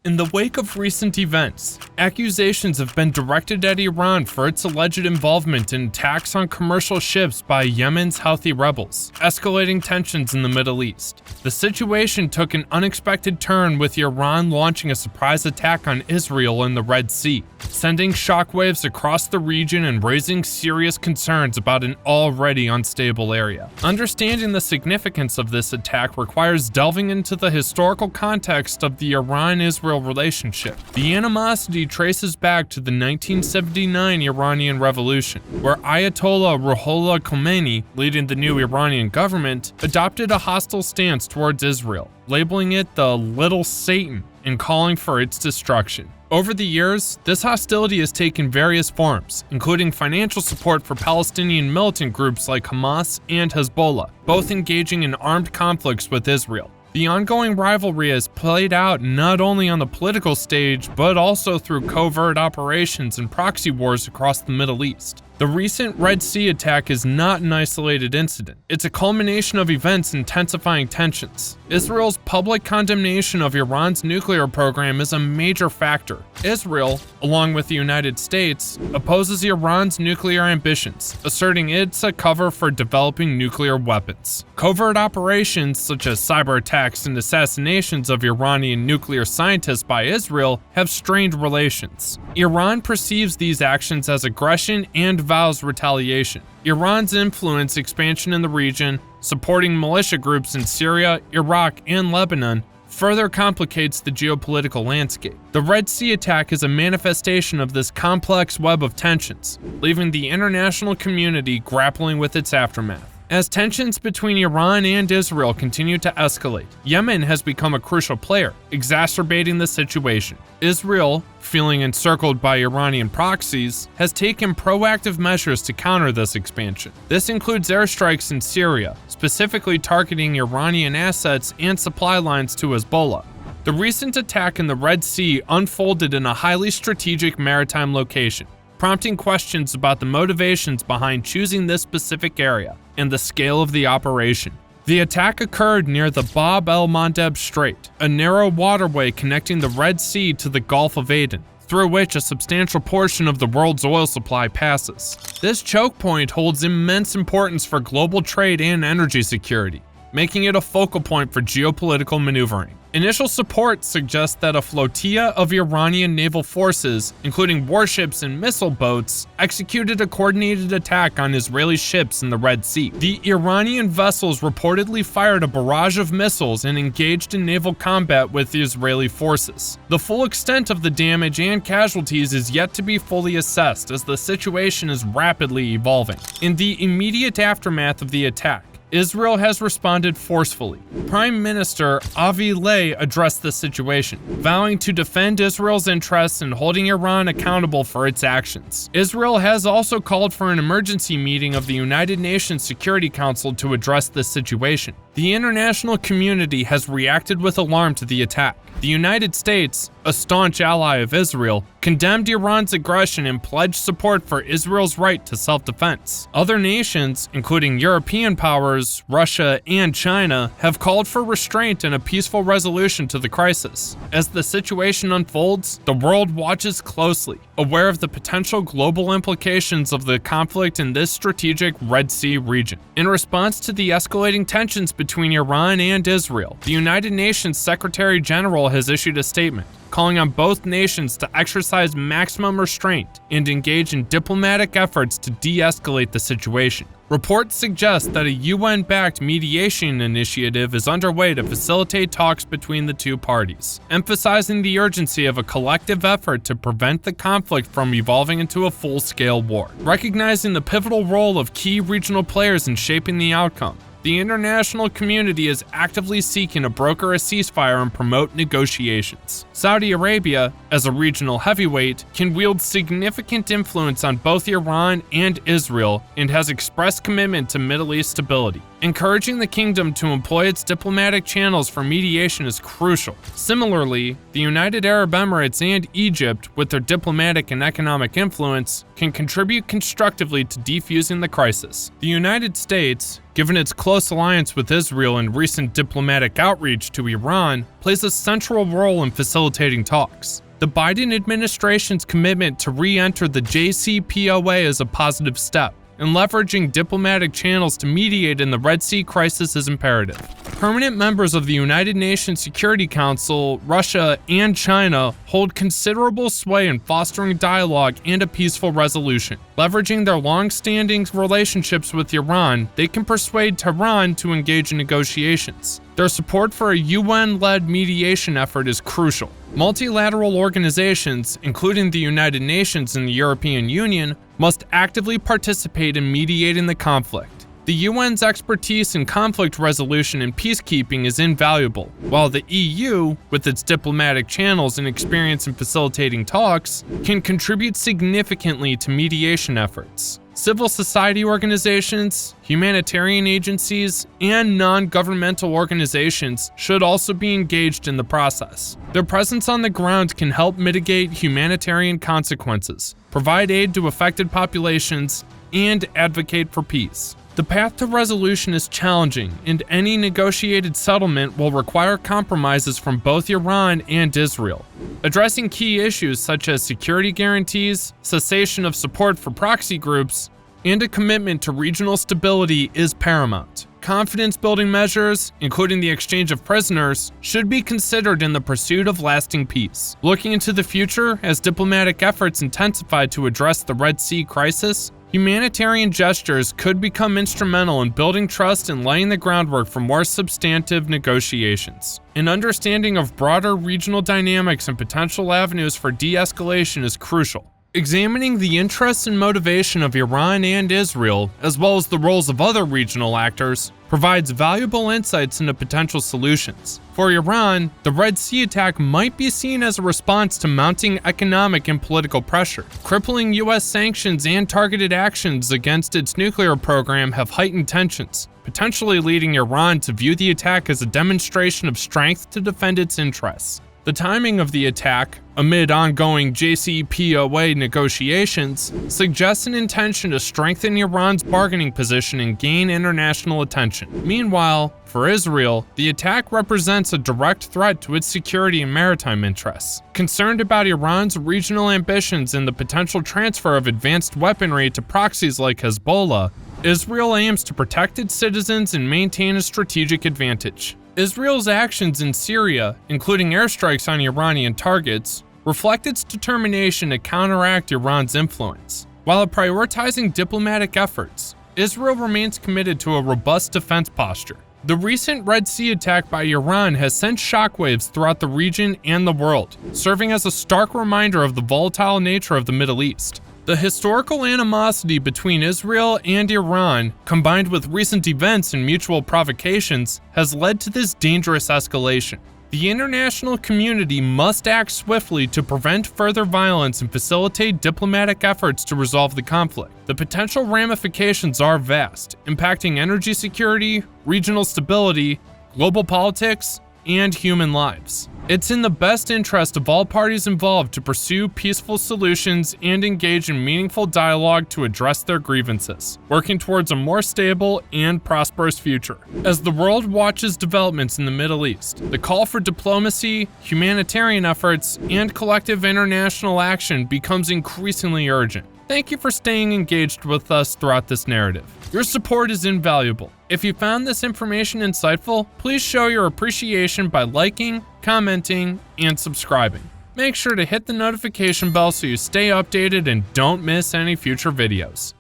In the wake of recent events, accusations have been directed at Iran for its alleged involvement in attacks on commercial ships by Yemen's Houthi rebels, escalating tensions in the Middle East. The situation took an unexpected turn with Iran launching a surprise attack on Israel in the Red Sea, sending shockwaves across the region and raising serious concerns about an already unstable area. Understanding the significance of this attack requires delving into the historical context of the Iran-Israel relationship. The animosity traces back to the 1979 Iranian Revolution, where Ayatollah Ruhollah Khomeini, leading the new Iranian government, adopted a hostile stance towards Israel, labeling it the Little Satan and calling for its destruction. Over the years, this hostility has taken various forms, including financial support for Palestinian militant groups like Hamas and Hezbollah, both engaging in armed conflicts with Israel. The ongoing rivalry has played out not only on the political stage, but also through covert operations and proxy wars across the Middle East. The recent Red Sea attack is not an isolated incident. It's a culmination of events intensifying tensions. Israel's public condemnation of Iran's nuclear program is a major factor. Israel, along with the United States, opposes Iran's nuclear ambitions, asserting it's a cover for developing nuclear weapons. Covert operations such as cyber attacks and assassinations of Iranian nuclear scientists by Israel have strained relations. Iran perceives these actions as aggression and vows retaliation. Iran's influence expansion in the region, supporting militia groups in Syria, Iraq, and Lebanon, further complicates the geopolitical landscape. The Red Sea attack is a manifestation of this complex web of tensions, leaving the international community grappling with its aftermath. As tensions between Iran and Israel continue to escalate, Yemen has become a crucial player, exacerbating the situation. Israel, feeling encircled by Iranian proxies, has taken proactive measures to counter this expansion. This includes airstrikes in Syria, specifically targeting Iranian assets and supply lines to Hezbollah. The recent attack in the Red Sea unfolded in a highly strategic maritime location, prompting questions about the motivations behind choosing this specific area and the scale of the operation. The attack occurred near the Bab el-Mandeb Strait, a narrow waterway connecting the Red Sea to the Gulf of Aden, through which a substantial portion of the world's oil supply passes. This choke point holds immense importance for global trade and energy security, making it a focal point for geopolitical maneuvering. Initial support suggests that a flotilla of Iranian naval forces, including warships and missile boats, executed a coordinated attack on Israeli ships in the Red Sea. The Iranian vessels reportedly fired a barrage of missiles and engaged in naval combat with the Israeli forces. The full extent of the damage and casualties is yet to be fully assessed, as the situation is rapidly evolving. In the immediate aftermath of the attack, Israel has responded forcefully. Prime Minister Avi Lay addressed the situation, vowing to defend Israel's interests and holding Iran accountable for its actions. Israel has also called for an emergency meeting of the United Nations Security Council to address this situation. The international community has reacted with alarm to the attack. The United States, a staunch ally of Israel, condemned Iran's aggression and pledged support for Israel's right to self-defense. Other nations, including European powers, Russia, and China, have called for restraint and a peaceful resolution to the crisis. As the situation unfolds, the world watches closely, aware of the potential global implications of the conflict in this strategic Red Sea region. In response to the escalating tensions between Iran and Israel, the United Nations Secretary General has issued a statement calling on both nations to exercise maximum restraint and engage in diplomatic efforts to de-escalate the situation. Reports suggest that a UN-backed mediation initiative is underway to facilitate talks between the two parties, emphasizing the urgency of a collective effort to prevent the conflict from evolving into a full-scale war. Recognizing the pivotal role of key regional players in shaping the outcome, the international community is actively seeking to broker a ceasefire and promote negotiations. Saudi Arabia, as a regional heavyweight, can wield significant influence on both Iran and Israel and has expressed commitment to Middle East stability. Encouraging the kingdom to employ its diplomatic channels for mediation is crucial. Similarly, the United Arab Emirates and Egypt, with their diplomatic and economic influence, can contribute constructively to defusing the crisis. The United States, given its close alliance with Israel and recent diplomatic outreach to Iran, plays a central role in facilitating talks. The Biden administration's commitment to re-enter the JCPOA is a positive step, and leveraging diplomatic channels to mediate in the Red Sea crisis is imperative. Permanent members of the United Nations Security Council, Russia, and China hold considerable sway in fostering dialogue and a peaceful resolution. Leveraging their long-standing relationships with Iran, they can persuade Tehran to engage in negotiations. Their support for a UN-led mediation effort is crucial. Multilateral organizations, including the United Nations and the European Union, must actively participate in mediating the conflict. The UN's expertise in conflict resolution and peacekeeping is invaluable, while the EU, with its diplomatic channels and experience in facilitating talks, can contribute significantly to mediation efforts. Civil society organizations, humanitarian agencies, and non-governmental organizations should also be engaged in the process. Their presence on the ground can help mitigate humanitarian consequences, provide aid to affected populations, and advocate for peace. The path to resolution is challenging, and any negotiated settlement will require compromises from both Iran and Israel. Addressing key issues such as security guarantees, cessation of support for proxy groups, and a commitment to regional stability is paramount. Confidence-building measures, including the exchange of prisoners, should be considered in the pursuit of lasting peace. Looking into the future, as diplomatic efforts intensify to address the Red Sea crisis, humanitarian gestures could become instrumental in building trust and laying the groundwork for more substantive negotiations. An understanding of broader regional dynamics and potential avenues for de-escalation is crucial. Examining the interests and motivation of Iran and Israel, as well as the roles of other regional actors, provides valuable insights into potential solutions. For Iran, the Red Sea attack might be seen as a response to mounting economic and political pressure. Crippling U.S. sanctions and targeted actions against its nuclear program have heightened tensions, potentially leading Iran to view the attack as a demonstration of strength to defend its interests. The timing of the attack, amid ongoing JCPOA negotiations, suggests an intention to strengthen Iran's bargaining position and gain international attention. Meanwhile, for Israel, the attack represents a direct threat to its security and maritime interests. Concerned about Iran's regional ambitions and the potential transfer of advanced weaponry to proxies like Hezbollah, Israel aims to protect its citizens and maintain a strategic advantage. Israel's actions in Syria, including airstrikes on Iranian targets, reflect its determination to counteract Iran's influence. While prioritizing diplomatic efforts, Israel remains committed to a robust defense posture. The recent Red Sea attack by Iran has sent shockwaves throughout the region and the world, serving as a stark reminder of the volatile nature of the Middle East. The historical animosity between Israel and Iran, combined with recent events and mutual provocations, has led to this dangerous escalation. The international community must act swiftly to prevent further violence and facilitate diplomatic efforts to resolve the conflict. The potential ramifications are vast, impacting energy security, regional stability, global politics, and human lives. It's in the best interest of all parties involved to pursue peaceful solutions and engage in meaningful dialogue to address their grievances, working towards a more stable and prosperous future. As the world watches developments in the Middle East, the call for diplomacy, humanitarian efforts, and collective international action becomes increasingly urgent. Thank you for staying engaged with us throughout this narrative. Your support is invaluable. If you found this information insightful, please show your appreciation by liking, commenting, and subscribing. Make sure to hit the notification bell so you stay updated and don't miss any future videos.